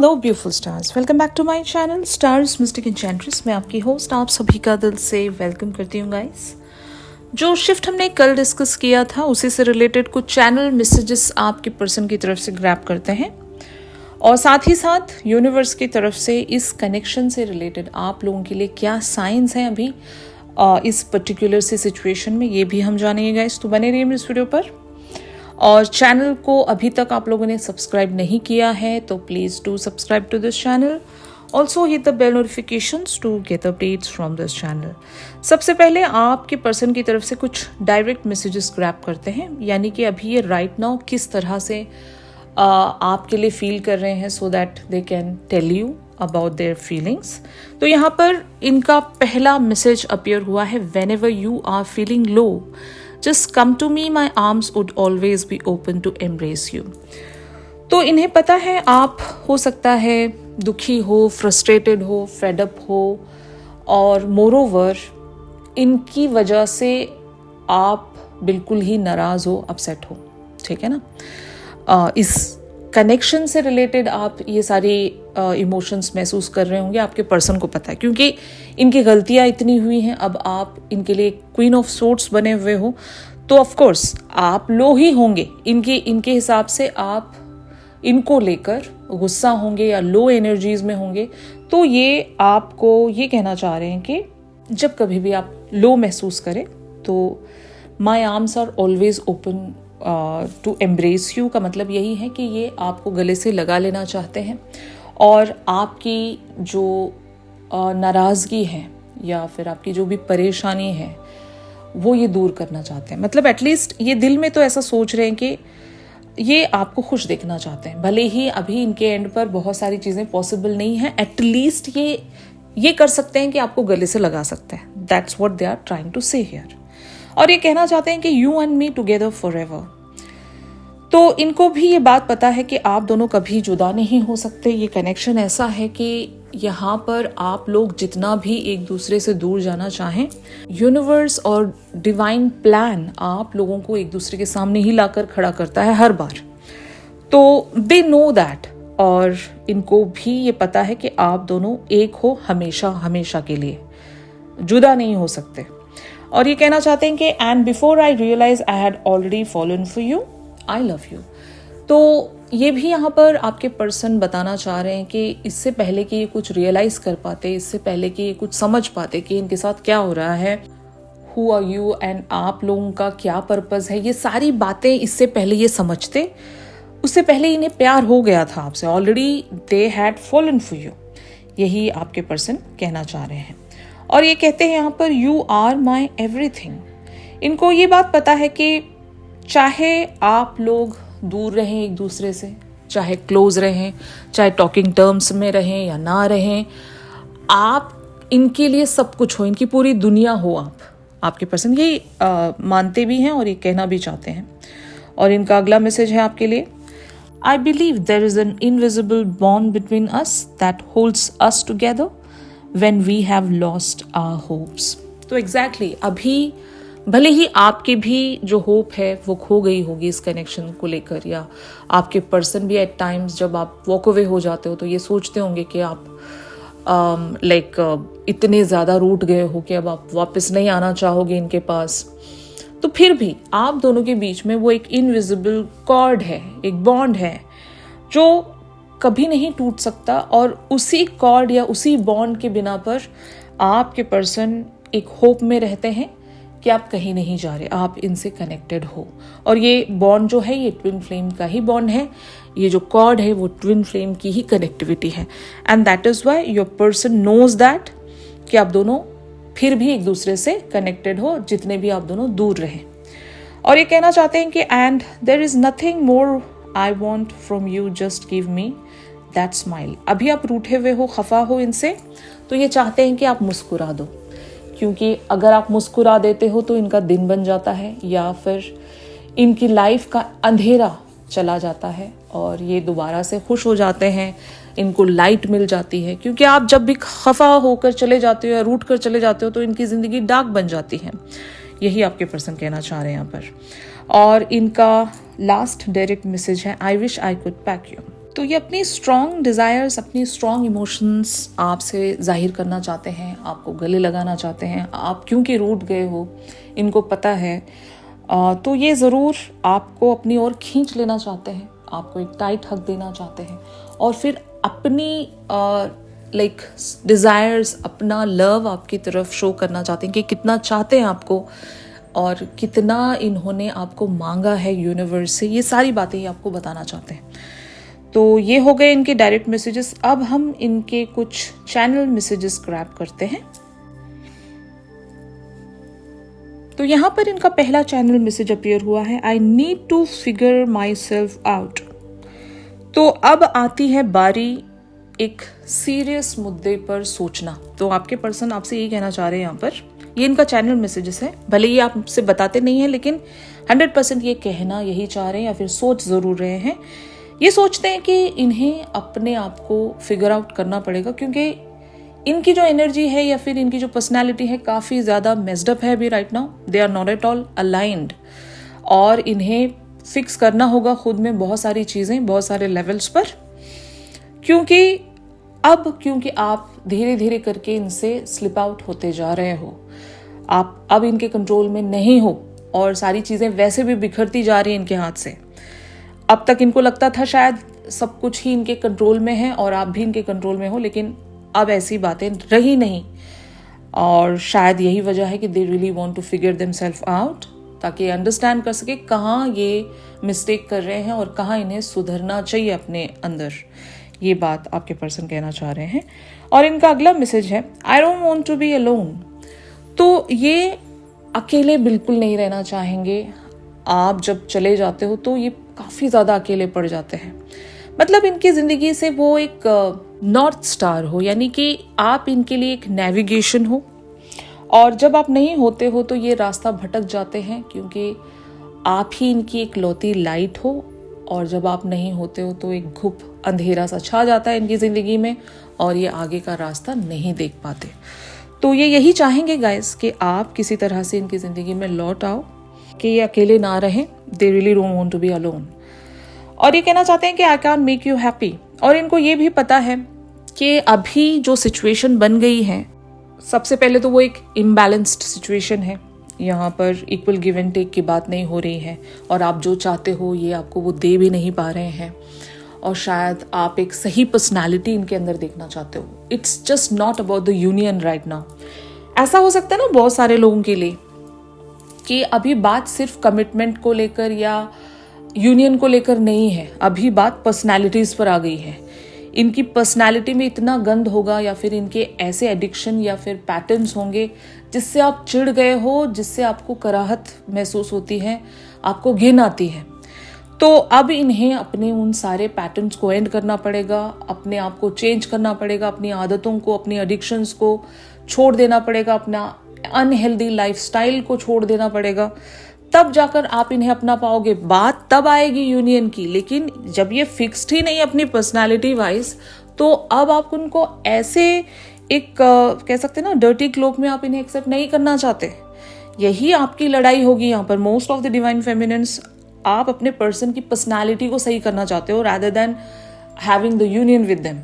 Hello beautiful stars, welcome back to my channel stars mystic enchantress. मैं आपकी host आप सभी का दिल से वेलकम करती हूँ गाइस। जो शिफ्ट हमने कल डिस्कस किया था उसी से रिलेटेड कुछ चैनल मैसेजेस आपके पर्सन की तरफ से ग्रैब करते हैं और साथ ही साथ यूनिवर्स की तरफ से इस कनेक्शन से रिलेटेड आप लोगों के लिए क्या साइंस हैं अभी इस पर्टिकुलर से सिचुएशन में, ये भी हम जानेंगे गाइस। तो बने रहिए इस वीडियो पर। और चैनल को अभी तक आप लोगों ने सब्सक्राइब नहीं किया है तो please do subscribe to this channel. Also hit the bell notifications to get updates from this channel. सबसे पहले आपके पर्सन की तरफ से कुछ डायरेक्ट मैसेजेस ग्रैब करते हैं, यानी कि अभी ये राइट नाउ किस तरह से आपके लिए फील कर रहे हैं, so that they can tell you about their feelings. तो यहाँ पर इनका पहला मैसेज अपीयर हुआ है, whenever you are feeling low just come to me, my arms would always be open to embrace you। तो इन्हें पता है आप हो सकता है दुखी हो, फ्रस्ट्रेटेड हो, फेडअप हो और मोरोवर इनकी वजह से आप बिल्कुल ही नाराज़ हो, अपसेट हो, ठीक है ना। इस कनेक्शन से रिलेटेड आप ये सारी इमोशंस महसूस कर रहे होंगे, आपके पर्सन को पता है क्योंकि इनकी गलतियां इतनी हुई हैं। अब आप इनके लिए क्वीन ऑफ सोर्ड्स बने हुए हो तो ऑफ कोर्स आप लो ही होंगे। इनके हिसाब से आप इनको लेकर गुस्सा होंगे या लो एनर्जीज में होंगे। तो ये आपको ये कहना चाह रहे हैं कि जब कभी भी आप लो महसूस करें तो my arms are always open to embrace you का मतलब यही है कि ये आपको गले से लगा लेना चाहते हैं और आपकी जो नाराज़गी है या फिर आपकी जो भी परेशानी है वो ये दूर करना चाहते हैं। मतलब एटलीस्ट ये दिल में तो ऐसा सोच रहे हैं कि ये आपको खुश देखना चाहते हैं। भले ही अभी इनके एंड पर बहुत सारी चीज़ें पॉसिबल नहीं हैं, एटलीस्ट ये कर सकते हैं कि आपको गले से लगा सकते हैं। That's what they are trying to say here. और ये कहना चाहते हैं कि you and me together forever. तो इनको भी ये बात पता है कि आप दोनों कभी जुदा नहीं हो सकते। ये कनेक्शन ऐसा है कि यहाँ पर आप लोग जितना भी एक दूसरे से दूर जाना चाहें, यूनिवर्स और डिवाइन प्लान आप लोगों को एक दूसरे के सामने ही लाकर खड़ा करता है हर बार। तो दे नो दैट, और इनको भी ये पता है कि आप दोनों एक हो हमेशा हमेशा के लिए, जुदा नहीं हो सकते। और ये कहना चाहते हैं कि and before I realize I had already fallen for you, I love you. तो ये भी यहाँ पर आपके पर्सन बताना चाह रहे हैं कि इससे पहले कि ये कुछ रियलाइज कर पाते, इससे पहले कि ये कुछ समझ पाते कि इनके साथ क्या हो रहा है, हु आर यू एंड आप लोगों का क्या पर्पस है, ये सारी बातें इससे पहले ये समझते, उससे पहले इन्हें प्यार हो गया था आपसे। Already they had fallen for you, यही आपके पर्सन कहना चाह रहे हैं। और ये कहते हैं यहाँ पर यू आर माई एवरीथिंग। इनको ये बात पता है कि चाहे आप लोग दूर रहें एक दूसरे से, चाहे क्लोज रहें, चाहे टॉकिंग टर्म्स में रहें या ना रहें, आप इनके लिए सब कुछ हो, इनकी पूरी दुनिया हो आप। आपके पर्सन यही मानते भी हैं और ये कहना भी चाहते हैं। और इनका अगला मैसेज है आपके लिए, I believe there is an invisible bond between us that holds us together when we have lost our hopes। तो एग्जैक्टली अभी भले ही आपके भी जो होप है वो खो गई होगी इस कनेक्शन को लेकर, या आपके पर्सन भी एट टाइम्स जब आप वॉक अवे हो जाते हो तो ये सोचते होंगे कि आप इतने ज़्यादा रूठ गए हो कि अब आप वापस नहीं आना चाहोगे इनके पास। तो फिर भी आप दोनों के बीच में वो एक इनविजिबल कॉर्ड है, एक बॉन्ड है जो कभी नहीं टूट सकता। और उसी कॉर्ड या उसी बॉन्ड के बिना पर आपके पर्सन एक होप में रहते हैं कि आप कहीं नहीं जा रहे, आप इनसे कनेक्टेड हो। और ये बॉन्ड जो है ये ट्विन फ्लेम का ही बॉन्ड है, ये जो कॉर्ड है वो ट्विन फ्लेम की ही कनेक्टिविटी है। And that is why your person knows that कि आप दोनों फिर भी एक दूसरे से कनेक्टेड हो, जितने भी आप दोनों दूर रहें। और ये कहना चाहते हैं कि and there is nothing more I want from you, just give me that smile. अभी आप रूठे हुए हो, खफा हो इनसे, तो ये चाहते हैं कि आप मुस्कुरा दो, क्योंकि अगर आप मुस्कुरा देते हो तो इनका दिन बन जाता है या फिर इनकी लाइफ का अंधेरा चला जाता है और ये दोबारा से खुश हो जाते हैं, इनको लाइट मिल जाती है। क्योंकि आप जब भी खफा होकर चले जाते हो या रूठ कर चले जाते हो तो इनकी ज़िंदगी डार्क बन जाती है। यही आपके पर्सन कहना चाह रहे हैं यहाँ पर। और इनका लास्ट डायरेक्ट मैसेज है, I wish I could pack you. तो ये अपनी स्ट्रॉन्ग डिज़ायर्स, अपनी स्ट्रॉन्ग इमोशंस आपसे जाहिर करना चाहते हैं, आपको गले लगाना चाहते हैं। आप क्योंकि रूठ गए हो इनको पता है, तो ये ज़रूर आपको अपनी ओर खींच लेना चाहते हैं, आपको एक टाइट हक देना चाहते हैं और फिर अपनी डिज़ायर्स, अपना लव आपकी तरफ शो करना चाहते हैं कि कितना चाहते हैं आपको और कितना इन्होंने आपको मांगा है यूनिवर्स से। ये सारी बातें ये आपको बताना चाहते हैं। तो ये हो गए इनके डायरेक्ट मैसेजेस। अब हम इनके कुछ चैनल मैसेजेस ग्रैब करते हैं। तो यहाँ पर इनका पहला चैनल मैसेज अपीयर हुआ है, I need to figure myself out. तो अब आती है बारी एक सीरियस मुद्दे पर सोचना। तो आपके पर्सन आपसे यही कहना चाह रहे हैं यहाँ पर, ये इनका चैनल मैसेजेस है, भले ये आपसे बताते नहीं है लेकिन 100% ये कहना यही चाह रहे हैं या फिर सोच ज़रूर रहे हैं। ये सोचते हैं कि इन्हें अपने आप को फिगर आउट करना पड़ेगा, क्योंकि इनकी जो एनर्जी है या फिर इनकी जो पर्सनालिटी है काफ़ी ज़्यादा मेस्ड अप है अभी right now. They are not at all aligned और इन्हें फिक्स करना होगा खुद में बहुत सारी चीज़ें, बहुत सारे लेवल्स पर, क्योंकि आप धीरे धीरे करके इनसे स्लिप आउट होते जा रहे हो। आप अब इनके कंट्रोल में नहीं हो और सारी चीज़ें वैसे भी बिखरती जा रही हैं इनके हाथ से। अब तक इनको लगता था शायद सब कुछ ही इनके कंट्रोल में है और आप भी इनके कंट्रोल में हो, लेकिन अब ऐसी बातें रही नहीं और शायद यही वजह है कि they really want to figure themself out, ताकि अंडरस्टैंड कर सके कहाँ ये मिस्टेक कर रहे हैं और कहाँ इन्हें सुधरना चाहिए अपने अंदर। ये बात आपके पर्सन कहना चाह रहे हैं। और इनका अगला मैसेज है, I don't want to be alone. तो ये अकेले बिल्कुल नहीं रहना चाहेंगे। आप जब चले जाते हो तो ये काफ़ी ज़्यादा अकेले पड़ जाते हैं। मतलब इनकी ज़िंदगी से वो एक नॉर्थ स्टार हो, यानी कि आप इनके लिए एक नेविगेशन हो और जब आप नहीं होते हो तो ये रास्ता भटक जाते हैं, क्योंकि आप ही इनकी एक लौती लाइट हो और जब आप नहीं होते हो तो एक घुप अंधेरा सा छा जाता है इनकी ज़िंदगी में और ये आगे का रास्ता नहीं देख पाते। तो ये यही चाहेंगे गाइस कि आप किसी तरह से इनकी ज़िंदगी में लौट आओ, कि ये अकेले ना रहें। They really don't want to be alone. और ये कहना चाहते हैं कि I can make you happy. और इनको ये भी पता है कि अभी जो सिचुएशन बन गई है, सबसे पहले तो वो एक इम्बैलेंस्ड सिचुएशन है। यहाँ पर इक्वल गिव एंड टेक की बात नहीं हो रही है और आप जो चाहते हो ये आपको वो दे भी नहीं पा रहे हैं और शायद आप एक सही पर्सनालिटी इनके अंदर देखना चाहते हो। It's just not about the union right now. ऐसा हो सकता है ना बहुत सारे लोगों के लिए कि अभी बात सिर्फ कमिटमेंट को लेकर या यूनियन को लेकर नहीं है, अभी बात पर्सनालिटीज पर आ गई है। इनकी पर्सनालिटी में इतना गंद होगा या फिर इनके ऐसे एडिक्शन या फिर पैटर्न्स होंगे जिससे आप चिढ़ गए हो, जिससे आपको कराहत महसूस होती है, आपको घिन आती है। तो अब इन्हें अपने उन सारे पैटर्न्स को एंड करना पड़ेगा, अपने आप को चेंज करना पड़ेगा, अपनी आदतों को, अपनी एडिक्शंस को छोड़ देना पड़ेगा, अपना अनहेल्दी लाइफस्टाइल को छोड़ देना पड़ेगा, तब जाकर आप इन्हें अपना पाओगे। बात तब आएगी यूनियन की, लेकिन जब ये फिक्स्ड ही नहीं अपनी पर्सनालिटी वाइज, तो अब आप उनको ऐसे एक कह सकते हैं ना डर्टी क्लोक में आप इन्हें एक्सेप्ट नहीं करना चाहते। यही आपकी लड़ाई होगी यहाँ पर। Most of the divine feminines, आप अपने पर्सन की पर्सनालिटी को सही करना चाहते हो rather than having the union with them.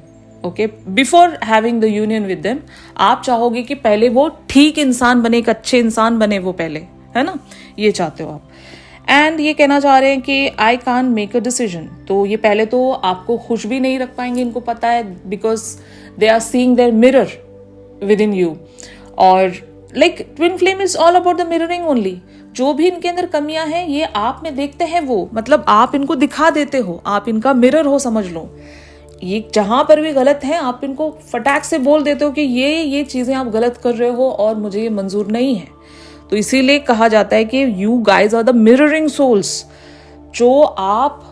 Okay, before having the union with them आप चाहोगे कि पहले वो ठीक इंसान बने, एक अच्छे इंसान बने वो पहले, है ना, ये चाहते हो आप। एंड ये कहना चाह रहे हैं कि I can't make a decision. तो ये पहले तो आपको खुश भी नहीं रख पाएंगे, इनको पता है, because they are seeing their mirror within you. और like twin flame is all about the mirroring only. जो भी इनके अंदर कमियां हैं ये आप में देखते हैं, वो मतलब आप इनको दिखा देते हो, आप इनका मिरर हो समझ लो। ये जहां पर भी गलत है आप इनको फटाक से बोल देते हो कि ये चीजें आप गलत कर रहे हो और मुझे ये मंजूर नहीं है। तो इसीलिए कहा जाता है कि you guys are the mirroring souls. जो आप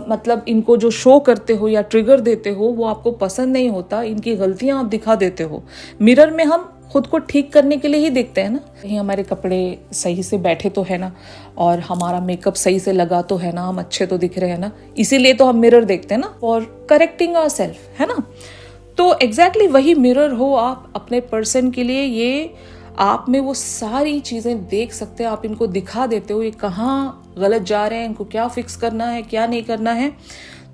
मतलब इनको जो शो करते हो या ट्रिगर देते हो वो आपको पसंद नहीं होता, इनकी गलतियां आप दिखा देते हो। मिरर में हम खुद को ठीक करने के लिए ही देखते हैं ना, कहीं हमारे कपड़े सही से बैठे तो है ना, और हमारा मेकअप सही से लगा तो है ना, हम अच्छे तो दिख रहे हैं ना, इसीलिए तो हम मिरर देखते हैं ना, और करेक्टिंग आवरसेल्फ, है ना। तो एग्जैक्टली वही मिरर हो आप अपने पर्सन के लिए। ये आप में वो सारी चीज़ें देख सकते हैं, आप इनको दिखा देते हो ये कहाँ गलत जा रहे हैं, इनको क्या फिक्स करना है, क्या नहीं करना है।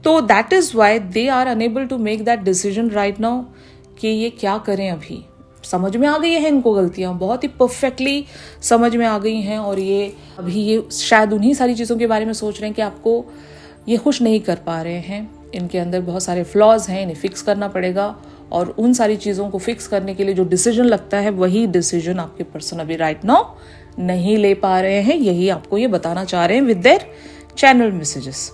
तो that is why they are unable to make that decision right now कि ये क्या करें। अभी समझ में आ गई है इनको, गलतियाँ बहुत ही परफेक्टली समझ में आ गई हैं, और ये अभी ये शायद उन्हीं सारी चीज़ों के बारे में सोच रहे हैं कि आपको ये खुश नहीं कर पा रहे हैं। इनके अंदर बहुत सारे फ्लॉज हैं, इन्हें फिक्स करना पड़ेगा, और उन सारी चीज़ों को फिक्स करने के लिए जो डिसीजन लगता है वही डिसीजन आपके पर्सन अभी राइट नाउ नहीं ले पा रहे हैं। यही आपको ये बताना चाह रहे हैं with their channel messages.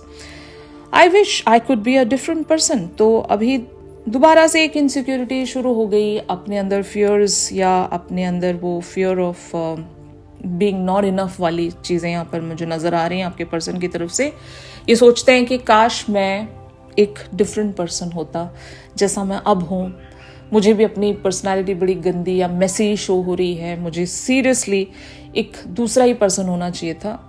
I wish I could be a different person. तो अभी दोबारा से एक इनसिक्योरिटी शुरू हो गई, अपने अंदर फियर्स या अपने अंदर वो fear of being not enough वाली चीज़ें यहाँ पर मुझे नज़र आ रही हैं आपके पर्सन की तरफ से। ये सोचते हैं कि काश मैं एक डिफरेंट पर्सन होता जैसा मैं अब हूँ। मुझे भी अपनी पर्सनालिटी बड़ी गंदी या मेसी शो हो रही है, मुझे सीरियसली एक दूसरा ही पर्सन होना चाहिए था।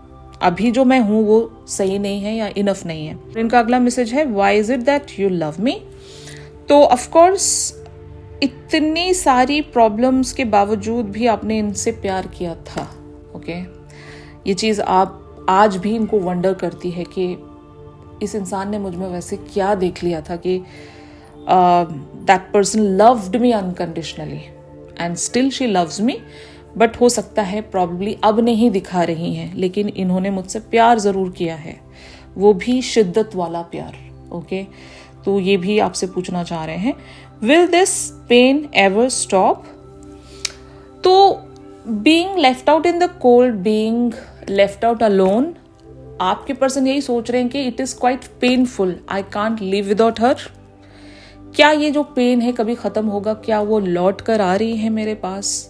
अभी जो मैं हूँ वो सही नहीं है या इनफ नहीं है। इनका अगला मैसेज है, why is it that you love me. तो ऑफ कोर्स इतनी सारी प्रॉब्लम्स के बावजूद भी आपने इनसे प्यार किया था। ओके, ये चीज़ आप आज भी इनको वंडर करती है कि इस इंसान ने मुझ में वैसे क्या देख लिया था कि that person loved me unconditionally and still she loves me. But हो सकता है प्रॉब्ली अब नहीं दिखा रही हैं, लेकिन इन्होंने मुझसे प्यार ज़रूर किया है, वो भी शिद्दत वाला प्यार। ओके, तो ये भी आपसे पूछना चाह रहे हैं, will this pain ever stop. तो being left out in the cold, being left out alone, आपके पर्सन यही सोच रहे हैं कि it is quite painful, I can't live without her. क्या ये जो पेन है कभी ख़त्म होगा? क्या वो लौट कर आ रही है मेरे पास,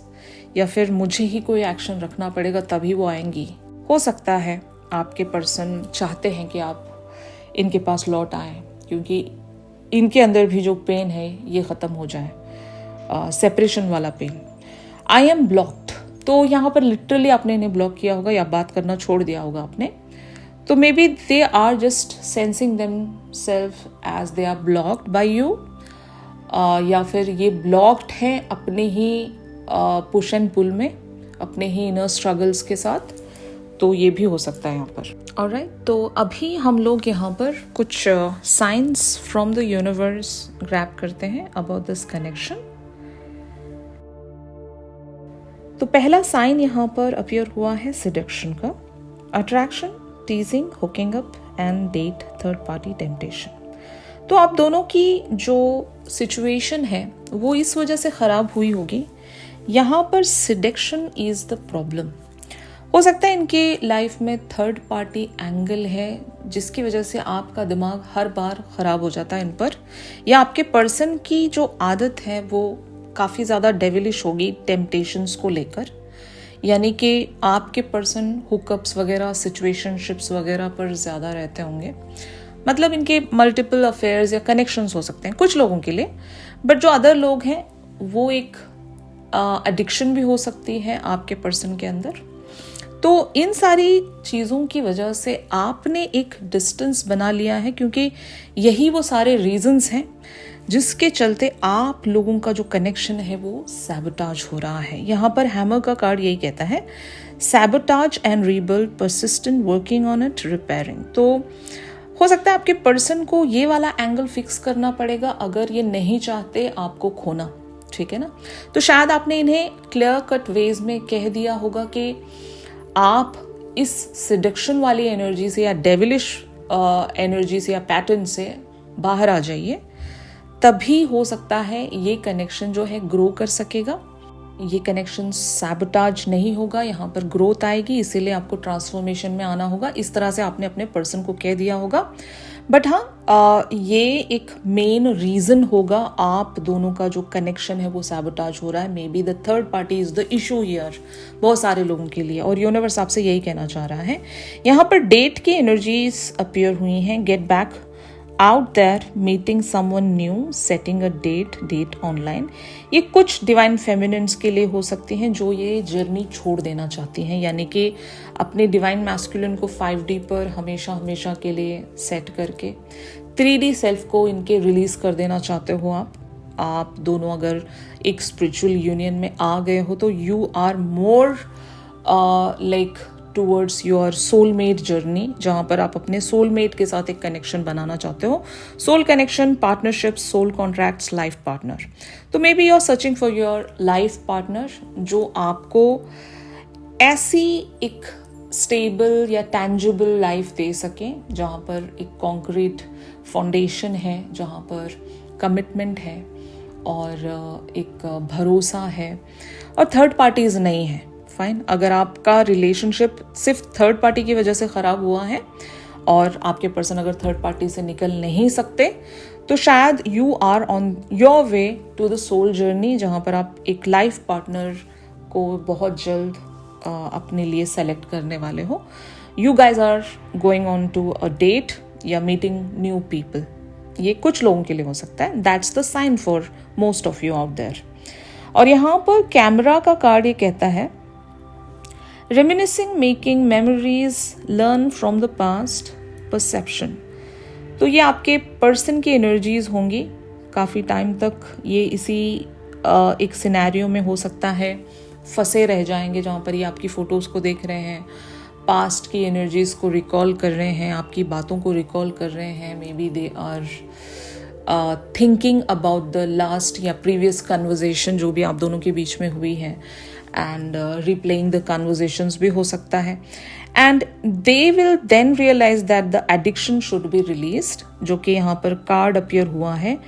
या फिर मुझे ही कोई एक्शन रखना पड़ेगा तभी वो आएंगी? हो सकता है आपके पर्सन चाहते हैं कि आप इनके पास लौट आएँ, क्योंकि इनके अंदर भी जो पेन है ये ख़त्म हो जाए, सेपरेशन वाला पेन। आई एम ब्लॉक्ड, तो यहाँ पर लिटरली आपने इन्हें ब्लॉक किया होगा या बात करना छोड़ दिया होगा आपने। तो maybe they are just sensing themself as they are blocked by you, या फिर ये ब्लॉक्ड हैं अपने ही पुश एंड पुल में, अपने ही इनर स्ट्रगल्स के साथ। तो ये भी हो सकता है यहाँ पर। ऑलराइट, तो अभी हम लोग यहाँ पर कुछ science from the universe grab करते हैं अबाउट दिस कनेक्शन। तो पहला साइन यहाँ पर अपीयर हुआ है सिडक्शन का, attraction, teasing, hooking up and date, third party temptation. तो आप दोनों की जो सिचुएशन है वो इस वजह से ख़राब हुई होगी। यहाँ पर सिडक्शन इज़ द प्रॉब्लम। हो सकता है इनके लाइफ में थर्ड पार्टी एंगल है जिसकी वजह से आपका दिमाग हर बार ख़राब हो जाता है इन पर, या आपके पर्सन की जो आदत है वो काफ़ी ज़्यादा डेविलिश होगी टेम्पटेशंस को लेकर। यानी कि आपके पर्सन हुकअप्स वगैरह, सिचुएशनशिप्स वगैरह पर ज़्यादा रहते होंगे। मतलब इनके मल्टीपल अफेयर्स या कनेक्शंस हो सकते हैं कुछ लोगों के लिए, बट जो अदर लोग हैं वो एक एडिक्शन भी हो सकती है आपके पर्सन के अंदर। तो इन सारी चीज़ों की वजह से आपने एक डिस्टेंस बना लिया है, क्योंकि यही वो सारे रीजंस हैं जिसके चलते आप लोगों का जो कनेक्शन है वो सैबोटाज हो रहा है। यहाँ पर हैमर का कार्ड यही कहता है, sabotage and rebuild, persistent, working on it, repairing. तो हो सकता है आपके पर्सन को ये वाला एंगल फिक्स करना पड़ेगा अगर ये नहीं चाहते आपको खोना, ठीक है ना। तो शायद आपने इन्हें क्लियर कट वेज में कह दिया होगा कि आप इस सिडक्शन वाली एनर्जी से या डेविलिश एनर्जी से या पैटर्न से बाहर आ जाइए, तभी हो सकता है ये कनेक्शन जो है ग्रो कर सकेगा। ये कनेक्शन सैबोटाज नहीं होगा, यहाँ पर ग्रोथ आएगी, इसीलिए आपको ट्रांसफॉर्मेशन में आना होगा। इस तरह से आपने अपने पर्सन को कह दिया होगा। बट हाँ, ये एक मेन रीज़न होगा आप दोनों का जो कनेक्शन है वो सैबोटाज हो रहा है। May be the third party is the issue here बहुत सारे लोगों के लिए, और यूनिवर्स आपसे यही कहना चाह रहा है। यहाँ पर डेट की एनर्जीज अपीयर हुई हैं, get back out there, meeting someone new, setting a date online. ये कुछ डिवाइन फेमिनिन्स के लिए हो सकती हैं जो ये जर्नी छोड़ देना चाहती हैं, यानी कि अपने डिवाइन मैस्कुलिन को 5D पर हमेशा के लिए सेट करके 3D सेल्फ को इनके रिलीज कर देना चाहते हो आप दोनों अगर एक स्पिरिचुअल यूनियन में आ गए हो तो you are more like towards your soulmate journey, जहाँ पर आप अपने सोलमेट के साथ एक कनेक्शन बनाना चाहते हो. Soul connection, partnership, soul contracts, life partner. तो maybe you are searching for your life partner जो आपको ऐसी एक स्टेबल या टैंजिबल लाइफ दे सके जहाँ पर एक कॉन्क्रीट फाउंडेशन है, जहाँ पर कमिटमेंट है और एक भरोसा है और थर्ड पार्टीज नहीं है. फाइन, अगर आपका रिलेशनशिप सिर्फ थर्ड पार्टी की वजह से ख़राब हुआ है और आपके पर्सन अगर थर्ड पार्टी से निकल नहीं सकते, तो शायद you are on your way to the soul journey, जहाँ पर आप एक लाइफ पार्टनर को बहुत जल्द अपने लिए सेलेक्ट करने वाले हो. You guys are going on to a date या मीटिंग न्यू पीपल. ये कुछ लोगों के लिए हो सकता है. That's the sign for most of you out there. और यहाँ पर कैमरा का कार्ड ये कहता है reminiscing, making memories, learn from the past, perception. तो ये आपके पर्सन की एनर्जीज होंगी काफ़ी टाइम तक. ये इसी एक सिनेरियो में हो सकता है फंसे रह जाएंगे जहाँ पर ये आपकी फ़ोटोज़ को देख रहे हैं, पास्ट की एनर्जीज़ को रिकॉल कर रहे हैं, आपकी बातों को रिकॉल कर रहे हैं. Maybe they are thinking about the last या प्रीवियस कन्वर्जेशन जो भी आप दोनों के बीच में हुई है, एंड रिप्लेइंग द कन्वर्जेशंस भी हो सकता है. And they will then realize that the addiction should be released, जो कि यहाँ पर कार्ड अपीयर हुआ है.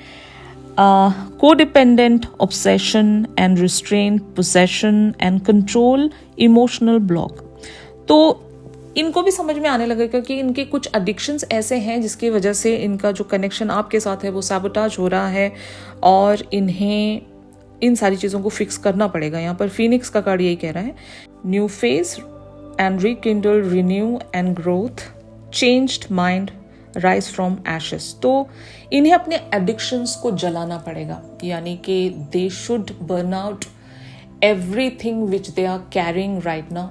Codependent, obsession and restraint, possession and control, emotional block. तो इनको भी समझ में आने लगेगा कि इनके कुछ एडिक्शंस ऐसे हैं जिसकी वजह से इनका जो कनेक्शन आपके साथ है वो सैबोटाज हो रहा है और इन्हें इन सारी चीज़ों को फिक्स करना पड़ेगा. यहाँ पर फीनिक्स का कार्ड यही कह रहा है, new phase and rekindle, renew and growth, changed mind, rise from ashes. तो इन्हें अपने एडिक्शंस को जलाना पड़ेगा, यानी कि they should burn out everything which they are carrying right now.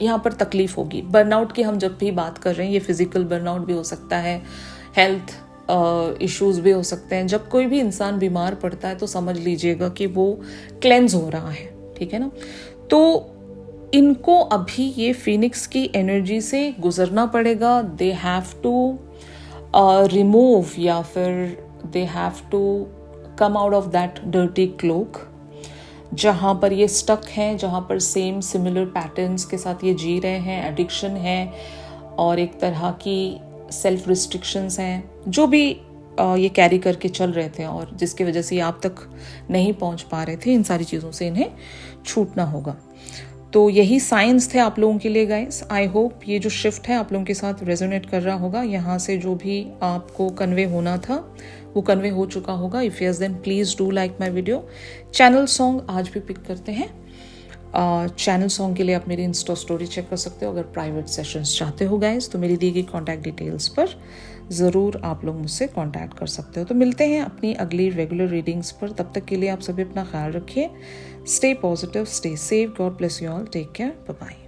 यहाँ पर तकलीफ होगी. बर्नआउट की हम जब भी बात कर रहे हैं, ये फिजिकल बर्नआउट भी हो सकता है, हेल्थ इश्यूज भी हो सकते हैं. जब कोई भी इंसान बीमार पड़ता है तो समझ लीजिएगा कि वो क्लेंज हो रहा है, ठीक है ना. तो इनको अभी ये फिनिक्स की एनर्जी से गुजरना पड़ेगा. दे हैव टू रिमूव या फिर they have to come out of that dirty cloak जहाँ पर ये स्टक हैं, जहाँ पर सेम सिमिलर पैटर्न्स के साथ ये जी रहे हैं. एडिक्शन है और एक तरह की सेल्फ रिस्ट्रिक्शंस हैं जो भी ये कैरी करके चल रहे थे और जिसकी वजह से ये आप तक नहीं पहुँच पा रहे थे. इन सारी चीज़ों से इन्हें छूटना होगा. तो यही साइंस थे आप लोगों के लिए गाइस. आई होप ये जो शिफ्ट है आप लोगों के साथ रेजोनेट कर रहा होगा. यहाँ से जो भी आपको कन्वे होना था वो कन्वे हो चुका होगा. If yes then please do like my video. Channel song आज भी पिक करते हैं. चैनल सॉन्ग के लिए आप मेरी इंस्टा स्टोरी चेक कर सकते हो. अगर प्राइवेट सेशंस चाहते हो गाइस तो मेरी दी गई कॉन्टैक्ट डिटेल्स पर ज़रूर आप लोग मुझसे कॉन्टैक्ट कर सकते हो. तो मिलते हैं अपनी अगली रेगुलर रीडिंग्स पर. तब तक के लिए आप सभी अपना ख्याल रखिए. Stay positive, stay safe. God bless you all. Take care. Bye bye.